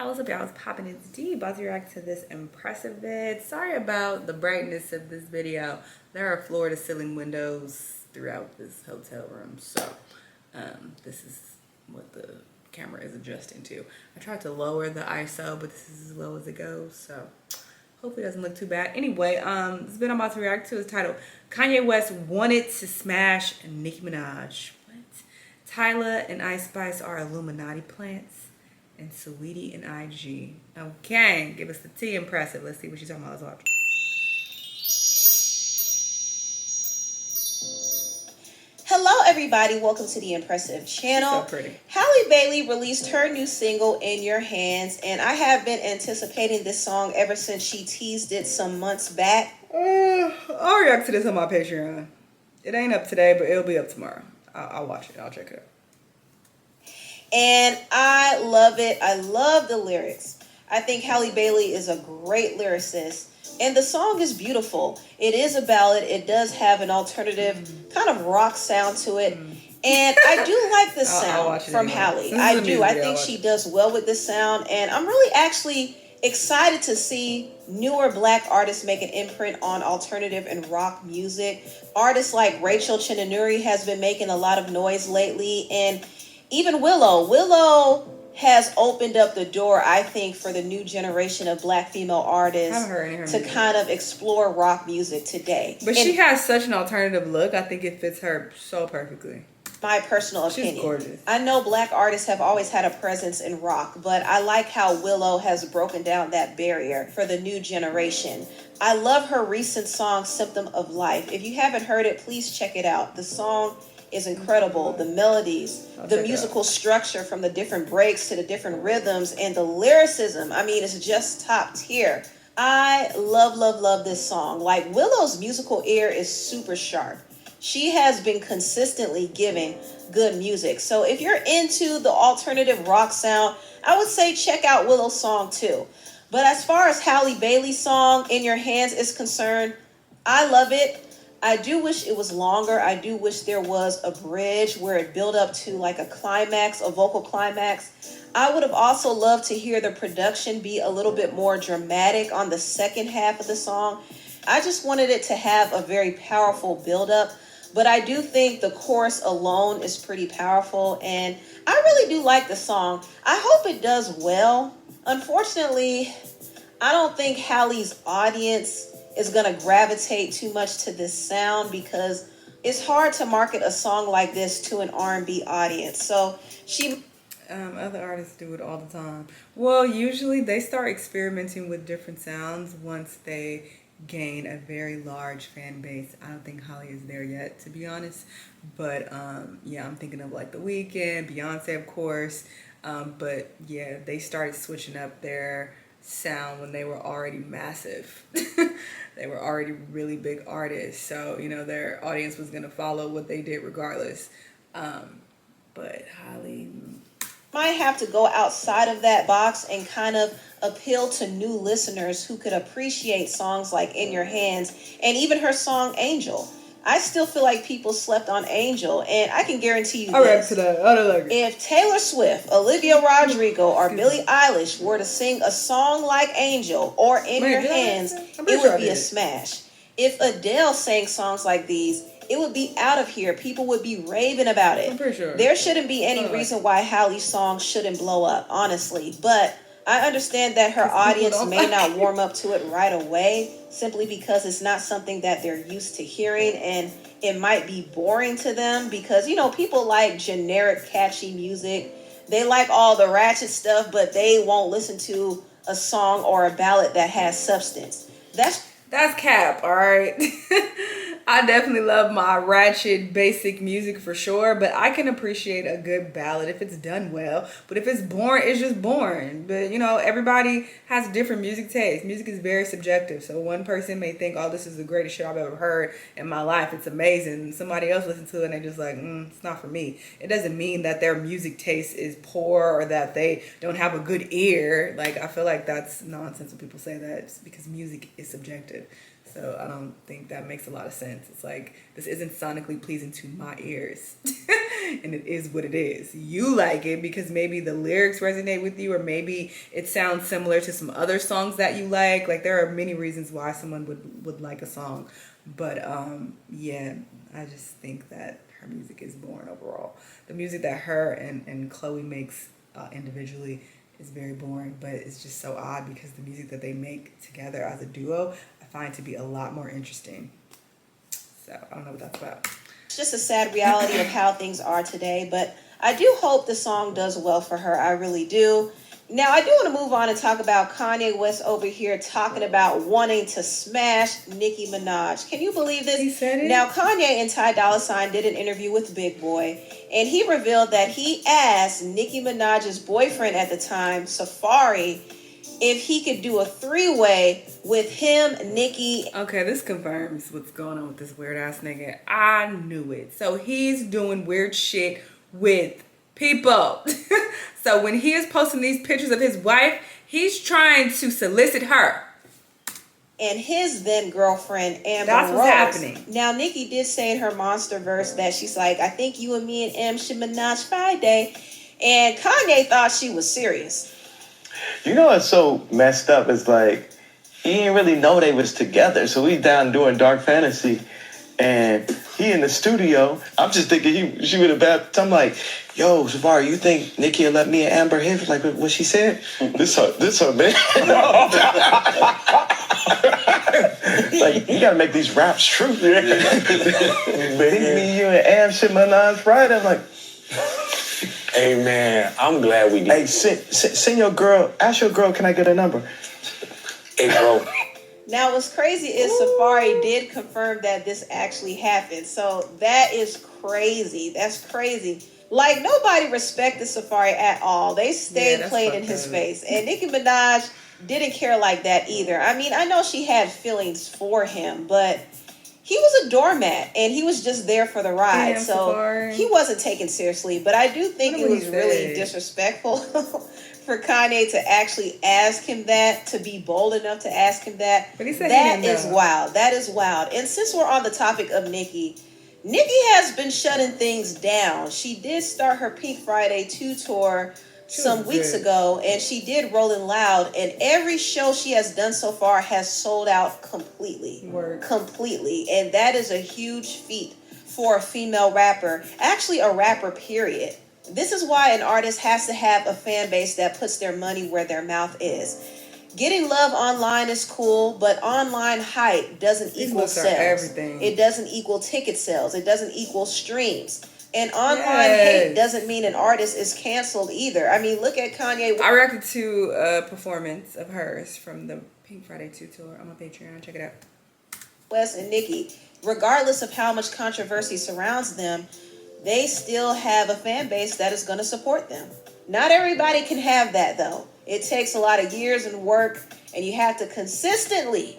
What's up, y'all? It's popping. It's D. About to react to this impressive vid. Sorry about the brightness of this video. There are floor-to-ceiling windows throughout this hotel room, so this is what the camera is adjusting to. I tried to lower the ISO, but this is as low as it goes, so hopefully it doesn't look too bad. Anyway, this vid I'm about to react to is titled "Kanye West Wanted to Smash Nicki Minaj." What? Tyla and Ice Spice are Illuminati plants. And Sweetie and IG. Okay, give us the T impressive. Let's see what she's talking about. Let's watch. Hello everybody, welcome to the Impressive channel. So pretty. Halle Bailey released her new single, In Your Hands, and I have been anticipating this song ever since she teased it some months back. I'll react to this on my Patreon. It ain't up today, but it'll be up tomorrow. I'll watch it. I'll check it out. And I love it. I love the lyrics. I think Halle Bailey is a great lyricist. And the song is beautiful. It is a ballad. It does have an alternative kind of rock sound to it. And I do like the sound from Halle. I do. I think she does well with this sound. And I'm really actually excited to see newer Black artists make an imprint on alternative and rock music. Artists like Rachel Chinanuri has been making a lot of noise lately. And even Willow has opened up the door, I think, for the new generation of Black female artists to kind of explore rock music today. But she has such an alternative look. I think it fits her so perfectly. My personal opinion. She's gorgeous. I know Black artists have always had a presence in rock, but I like how Willow has broken down that barrier for the new generation. I love her recent song, Symptom of Life. If you haven't heard it, please check it out. The song is incredible. The melodies, the musical structure from the different breaks to the different rhythms, and the lyricism. I mean, it's just top tier. I love this song. Like, Willow's musical ear is super sharp. She has been consistently giving good music. So if you're into the alternative rock sound, I would say check out Willow's song too. But as far as Halle Bailey's song, In Your Hands, is concerned, I love it. I do wish it was longer. I do wish there was a bridge where it built up to like a climax, a vocal climax. I would have also loved to hear the production be a little bit more dramatic on the second half of the song. I just wanted it to have a very powerful buildup, but I do think the chorus alone is pretty powerful, and I really do like the song. I hope it does well. Unfortunately, I don't think Halle's audience is going to gravitate too much to this sound because it's hard to market a song like this to an R&B audience. So she... Other artists do it all the time. Well, usually they start experimenting with different sounds once they gain a very large fan base. I don't think Halle is there yet, to be honest. But yeah, I'm thinking of like The Weeknd, Beyonce, of course. But yeah, they started switching up their sound when they were already massive. They were already really big artists, so you know their audience was gonna follow what they did regardless. But Halle might have to go outside of that box and kind of appeal to new listeners who could appreciate songs like In Your Hands and even her song Angel. I still feel like people slept on Angel, and I can guarantee you this. If Taylor Swift, Olivia Rodrigo, or Billie Eilish were to sing a song like Angel or In Your Hands, it would be a smash. If Adele sang songs like these, it would be out of here. People would be raving about it. I'm pretty sure. There shouldn't be any reason why Halle's song shouldn't blow up, honestly. But I understand that her audience may not warm up to it right away simply because it's not something that they're used to hearing, and it might be boring to them because, you know, people like generic, catchy music. They like all the ratchet stuff, but they won't listen to a song or a ballad that has substance. That's cap, all right? I definitely love my ratchet basic music for sure, but I can appreciate a good ballad if it's done well. But if it's boring, it's just boring. But you know, everybody has different music tastes. Music is very subjective. So one person may think, oh, this is the greatest shit I've ever heard in my life. It's amazing. And somebody else listens to it and they're just like, it's not for me. It doesn't mean that their music taste is poor or that they don't have a good ear. Like, I feel like that's nonsense when people say that, because music is subjective. So I don't think that makes a lot of sense. It's like, this isn't sonically pleasing to my ears. And it is what it is. You like it because maybe the lyrics resonate with you, or maybe it sounds similar to some other songs that you like. Like, there are many reasons why someone would like a song. But yeah, I just think that her music is boring overall. The music that her and Chloe makes individually is very boring, but it's just so odd because the music that they make together as a duo, I find to be a lot more interesting. So I don't know what that's about. It's just a sad reality of how things are today, but I do hope the song does well for her. I really do. Now, I do want to move on and talk about Kanye West over here talking about wanting to smash Nicki Minaj. Can you believe this? He said it? Now, Kanye and Tyla Sign did an interview with Big Boy, and he revealed that he asked Nicki Minaj's boyfriend at the time, Safari, if he could do a three-way with him, Nicki. Okay, this confirms what's going on with this weird-ass nigga. I knew it. So he's doing weird shit with people. So when he is posting these pictures of his wife, he's trying to solicit her And his then girlfriend, Amber That's what's Rose. happening. Now, Nicki did say in her monster verse that she's like, I think you and me and M should menage Friday. And Kanye thought she was serious. You know what's so messed up? It's like, he didn't really know they was together. So we down doing Dark Fantasy, and he in the studio. I'm just thinking she would have been. I'm like, yo, Safari, you think Nicki will let me and Amber hit? Like what she said? This her man. Like, you gotta make these raps true. Maybe you and Am should menage Friday. I'm like, Hey man, I'm glad we did. hey, send your girl. Ask your girl, can I get a number? Hey bro, Now, what's crazy is Safari did confirm that this actually happened. So that is crazy. That's crazy. Like, nobody respected Safari at all. They stayed playing in his face. And Nicki Minaj didn't care like that either. I mean, I know she had feelings for him, but he was a doormat and he was just there for the ride. Damn, so Safari. he wasn't taken seriously. But I do think What it he was really said. disrespectful for Kanye to actually ask him that, to be bold enough to ask him that. But he said That he didn't is know. wild. That is wild. And since we're on the topic of Nicki has been shutting things down. She did start her Pink Friday 2 tour some weeks ago, and she did Rolling Loud, and every show she has done so far has sold out completely. Word. Completely. And that is a huge feat for a female rapper. Actually, a rapper, period. This is why an artist has to have a fan base that puts their money where their mouth is. Getting love online is cool, but online hype doesn't These equal looks are sales. everything. It doesn't equal ticket sales. It doesn't equal streams. And online Yes. hate doesn't mean an artist is canceled either. I mean, look at Kanye. I reacted to a performance of hers from the Pink Friday 2 tour on my Patreon. Check it out. West and Nicki, regardless of how much controversy surrounds them, they still have a fan base that is going to support them. Not everybody can have that, though. It takes a lot of years and work, and you have to consistently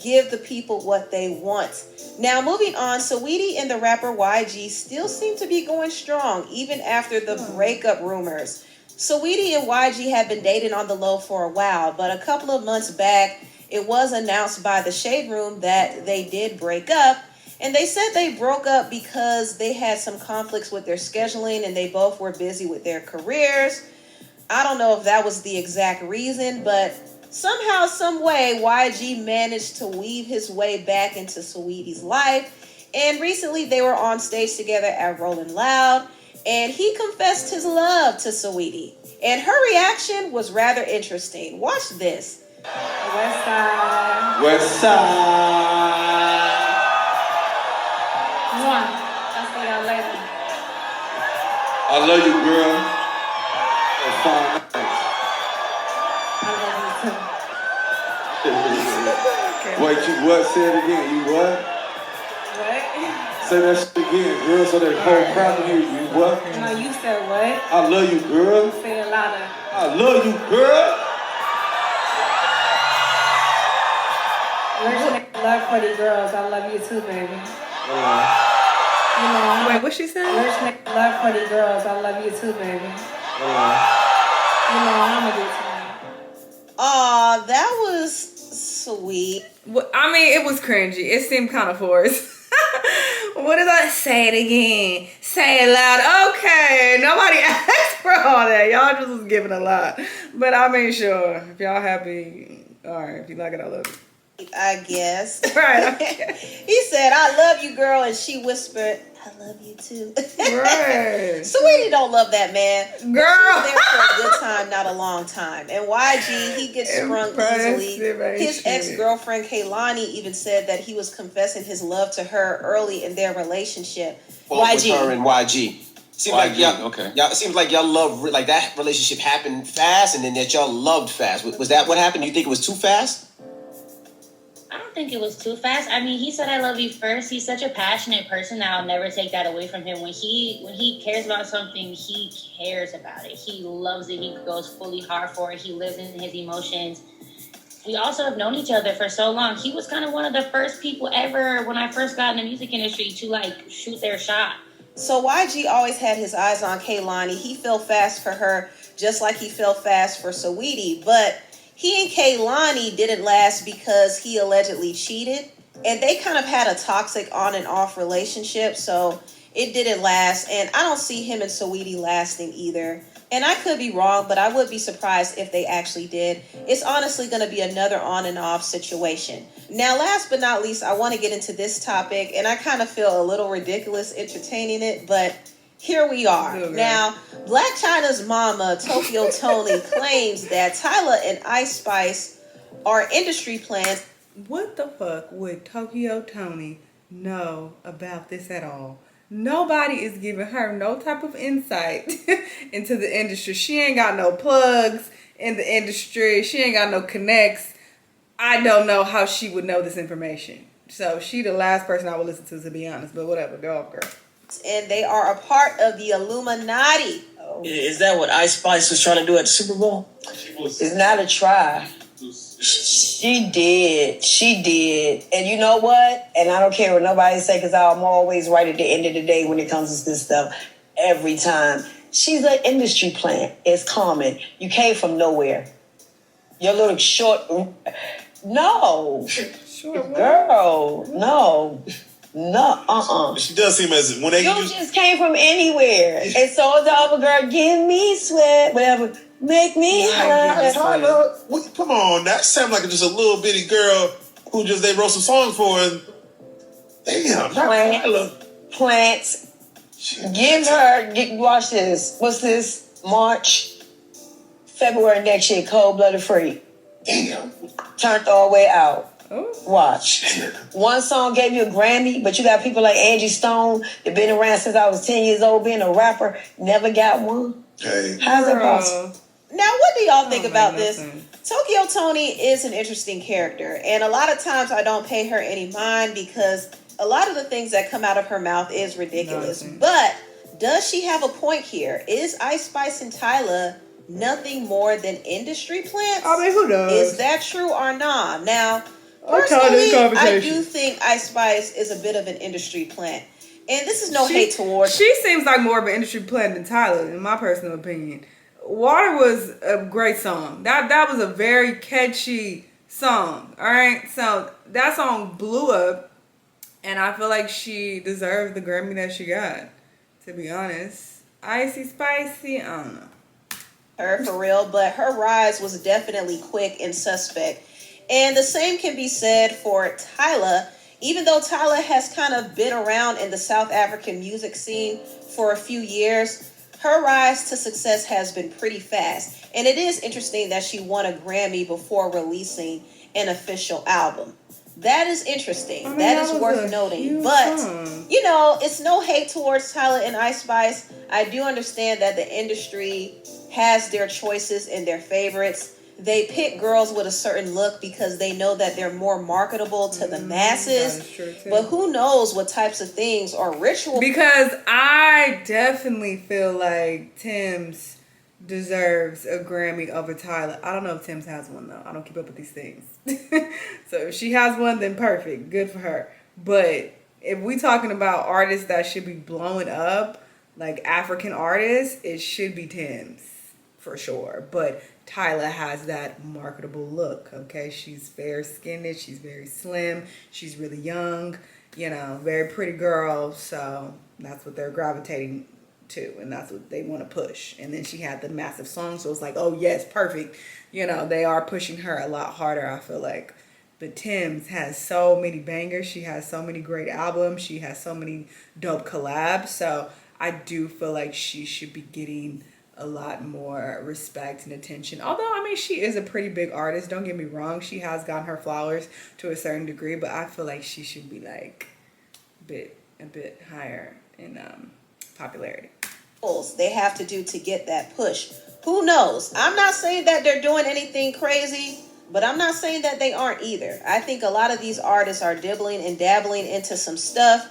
give the people what they want. Now, moving on, Saweetie and the rapper YG still seem to be going strong, even after the breakup rumors. Saweetie and YG have been dating on the low for a while, but a couple of months back, it was announced by the Shade Room that they did break up. And they said they broke up because they had some conflicts with their scheduling and they both were busy with their careers. I don't know if that was the exact reason, but somehow, some way, YG managed to weave his way back into Saweetie's life. And recently they were on stage together at Rolling Loud, and he confessed his love to Saweetie. And her reaction was rather interesting. Watch this. West Side. West Side. Mwah. I'll see y'all later. I love you, girl. That's fine. I love you too. Wait, you what? Say it again. You what? What? Say that shit again, girl, so that whole crowd can hear you. You what? No, you said what? I love you, girl. Say it louder. I love you, girl. Rich nigga love pretty girls. I love you too, baby. You know, Wait, what she said? rich nigga love pretty girls. I love you too, baby. You know, I'm gonna do tonight. Aw, that was sweet. I mean, it was cringy. It seemed kind of forced. What is that? Say it again. Say it loud. Okay. Nobody asked for all that. Y'all just was giving a lot. But I mean, sure. If y'all happy, all right. If you like it, I love it. I guess. Right. Okay. He said, I love you, girl. And she whispered, I love you too. Right. Sweetie don't love that man. Girl. She's there for a good time, not a long time. And YG, he gets sprung easily. His ex-girlfriend Kaylani even said that he was confessing his love to her early in their relationship. Both YG. with her and YG. Seems like y'all, okay. Y'all, it seems like y'all love, like that relationship happened fast, and then that y'all loved fast. Was that what happened? You think it was too fast? I don't think it was too fast. I mean, he said I love you first. He's such a passionate person that I'll never take that away from him. When he cares about something, he cares about it. He loves it. He goes fully hard for it. He lives in his emotions. We also have known each other for so long. He was kind of one of the first people ever, when I first got in the music industry, to like shoot their shot. So YG always had his eyes on Kaylani. He fell fast for her, just like he fell fast for Saweetie. But he and Kaylani didn't last because he allegedly cheated. And they kind of had a toxic on and off relationship. So it didn't last. And I don't see him and Saweetie lasting either. And I could be wrong, but I would be surprised if they actually did. It's honestly going to be another on and off situation. Now, last but not least, I want to get into this topic. And I kind of feel a little ridiculous entertaining it, but here we are. Okay. Now, Black China's mama, Tokyo Tony, claims that Tyla and Ice Spice are industry plants. What the fuck would Tokyo Tony know about this at all? Nobody is giving her no type of insight into the industry. She ain't got no plugs in the industry. She ain't got no connects. I don't know how she would know this information. So she the last person I would listen to be honest. But whatever, go off, girl. And they are a part of the Illuminati. Oh. Is that what Ice Spice was trying to do at the Super Bowl? It's not a try. She did. And you know what? And I don't care what nobody say, because I'm always right at the end of the day when it comes to this stuff. Every time. She's an industry plant. It's common. You came from nowhere. Your little short... No. Short girl. No. No, She does seem as when they just came from anywhere. And so the other girl, give me sweat, whatever. Make me high. Tyla, come on, that sounds like just a little bitty girl who just they wrote some songs for. And damn, Plants. Watch this. What's this? March, February next year, Cold-Blooded Free. Damn. Turned all the way out. Oh. Watch. One song gave you a Grammy, but you got people like Angie Stone that been around since I was 10 years old, being a rapper, never got one. Hey. How's that possible? Now, what do y'all think about this? Tokyo Tony is an interesting character, and a lot of times I don't pay her any mind because a lot of the things that come out of her mouth is ridiculous. But does she have a point here? Is Ice Spice and Tyla nothing more than industry plants? I mean, who knows? Is that true or not? Now, personally, I do think Ice Spice is a bit of an industry plant. And this is no hate towards... She seems like more of an industry plant than Tyla, in my personal opinion. Water was a great song. That was a very catchy song. All right? So that song blew up, and I feel like she deserved the Grammy that she got, to be honest. Icy Spicy, I don't know. Her for real, but her rise was definitely quick and suspect. And the same can be said for Tyla. Even though Tyla has kind of been around in the South African music scene for a few years, her rise to success has been pretty fast. And it is interesting that she won a Grammy before releasing an official album. That is interesting. I mean, that is worth noting. But, you know, it's no hate towards Tyla and Ice Spice. I do understand that the industry has their choices and their favorites. They pick girls with a certain look because they know that they're more marketable to the masses. That is true too. But who knows what types of things are ritual. Because I definitely feel like Tim's deserves a Grammy over Tyla. I don't know if Tim's has one though. I don't keep up with these things. So if she has one, then perfect. Good for her. But if we talking about artists that should be blowing up, like African artists, it should be Tim's for sure. But Tyla has that marketable look, okay? She's fair-skinned, she's very slim, she's really young, you know, very pretty girl, so that's what they're gravitating to, and that's what they want to push. And then she had the massive song, so it's like, oh yes, perfect. You know, they are pushing her a lot harder, I feel like. But Tim's has so many bangers. She has so many great albums. She has so many dope collabs. So I do feel like she should be getting a lot more respect and attention. Although, I mean, she is a pretty big artist. Don't get me wrong. She has gotten her flowers to a certain degree. But I feel like she should be like a bit higher in popularity. They have to do to get that push. Who knows? I'm not saying that they're doing anything crazy, but I'm not saying that they aren't either. I think a lot of these artists are dibbling and dabbling into some stuff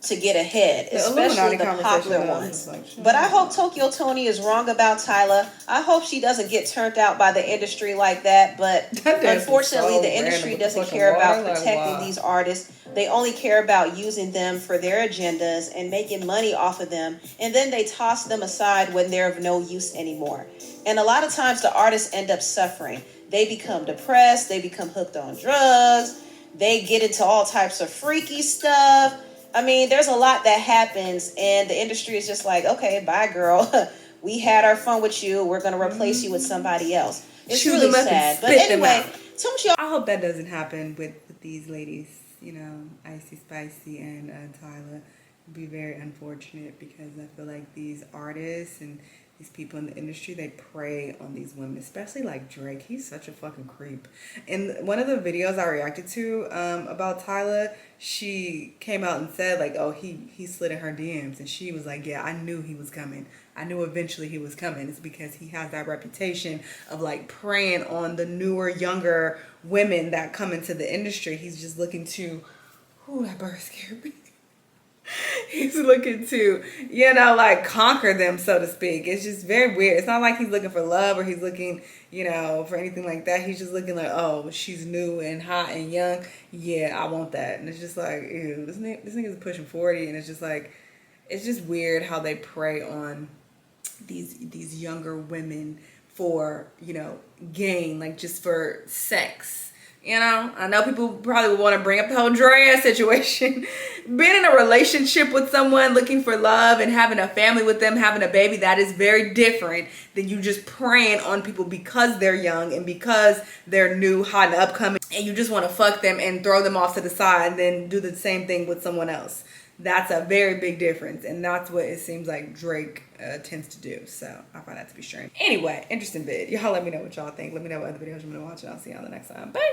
to get ahead, especially the popular ones. But I hope Tokyo Tony is wrong about Tyla. I hope she doesn't get turned out by the industry like that. But unfortunately, the industry doesn't care about protecting these artists. They only care about using them for their agendas and making money off of them. And then they toss them aside when they're of no use anymore. And a lot of times the artists end up suffering. They become depressed. They become hooked on drugs. They get into all types of freaky stuff. I mean, there's a lot that happens, and the industry is just like, okay, bye, girl. We had our fun with you. We're going to replace you with somebody else. It's really sad. But anyway, I hope that doesn't happen with these ladies, you know, Icy Spicy and Tyla. It'd be very unfortunate because I feel like these artists and these people in the industry, they prey on these women, especially like Drake. He's such a fucking creep. In one of the videos I reacted to about Tyla, she came out and said like, oh, he slid in her DMs, and she was like, yeah, I knew he was coming. I knew eventually he was coming. It's because he has that reputation of like preying on the newer, younger women that come into the industry. He's just looking to, ooh, that bird scared me. He's looking to, you know, like conquer them, so to speak. It's just very weird. It's not like he's looking for love or he's looking, you know, for anything like that. He's just looking like, oh, she's new and hot and young. Yeah, I want that. And it's just like, ew, this nigga's pushing 40, and it's just like, it's just weird how they prey on these younger women for, you know, gain, like just for sex. You know, I know people probably would want to bring up the whole Drea situation. Being in a relationship with someone, looking for love and having a family with them, having a baby, that is very different than you just preying on people because they're young and because they're new, hot, and upcoming, and you just want to fuck them and throw them off to the side and then do the same thing with someone else. That's a very big difference, and that's what it seems like Drake tends to do. So I find that to be strange. Anyway, interesting vid. Y'all let me know what y'all think. Let me know what other videos you want to watch, and I'll see y'all the next time. Bye.